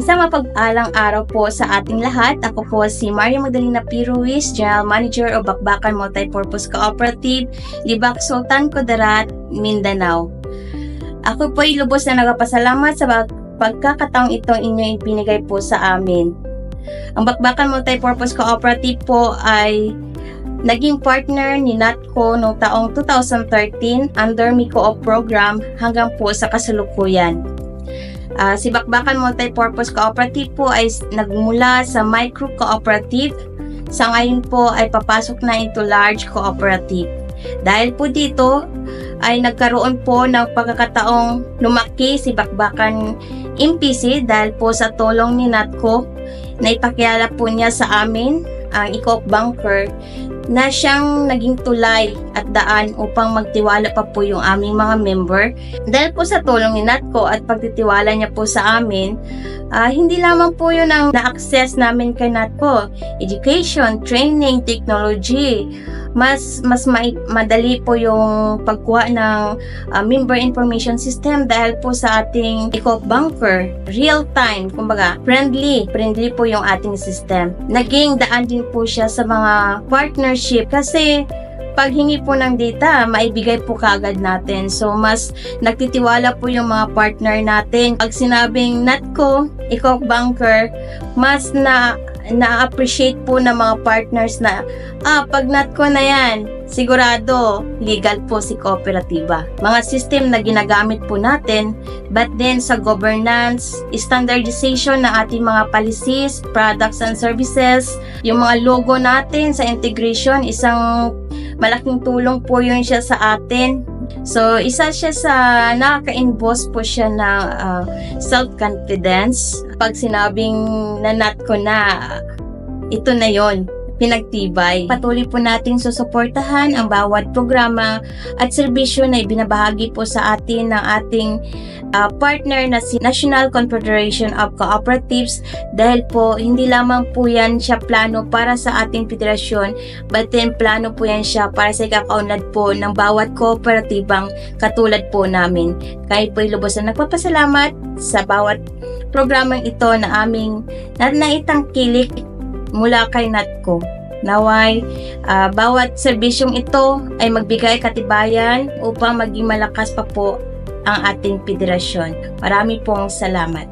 Isang mapag-alang araw po sa ating lahat. Ako po si Maria Magdalena P. Ruiz, General Manager o Bakbakan Multipurpose Cooperative, Libak Sultan Kudarat, Mindanao. Ako po ay lubos na nagpasalamat sa pagkakataong itong inyong ibinigay po sa amin. Ang Bakbakan Multipurpose Cooperative po ay naging partner ni NATCO noong taong 2013 under MICO-op program hanggang po sa kasalukuyan. Si Bakbakan Multipurpose Cooperative po ay nagmula sa micro cooperative. Sa ngayon po ay papasok na into large cooperative. Dahil po dito ay nagkaroon po ng pagkakataong lumaki si Bakbakan MPC dahil po sa tulong ni NATCO na ipakilala po niya sa amin ang eco-op bunker na siyang naging tulay at daan upang magtiwala pa po yung aming mga member. Dahil po sa tulong ni NATCO at pagtitiwala niya po sa amin, hindi lamang po yun ang na-access namin kay NATCO. Education, training, technology, mas madali po yung pagkuha ng member information system dahil po sa ating eco-op bunker, real time, kumbaga friendly po yung ating system. Naging daan din po siya sa mga partnership kasi paghingi po ng data, maibigay po kaagad natin. So, mas nagtitiwala po yung mga partner natin. Pag sinabing NATCO, eco-op bunker, mas na-appreciate po ng mga partners na, pag NATCO na yan, sigurado, legal po si kooperatiba. Mga system na ginagamit po natin, but then sa governance, standardization ng ating mga policies, products and services, yung mga logo natin sa integration, isang malaking tulong po yun siya sa atin. So, isa siya sa nakaka-inboss po siya ng self-confidence. Pag sinabing na NATCO na, ito na yon, pinagtibay. Patuloy po natin susuportahan ang bawat programa at serbisyo na ibinabahagi po sa atin ng ating partner na si National Confederation of Cooperatives dahil po hindi lamang po yan siya plano para sa ating federasyon but then plano po yan siya para sa ikakaunlad po ng bawat kooperatibang katulad po namin. Kahit po lubos na nagpapasalamat sa bawat programang ito na aming naitangkilik mula kay NATCO. Naway, bawat serbisyong ito ay magbigay katibayan upang maging malakas pa po ang ating federasyon. Marami pong salamat.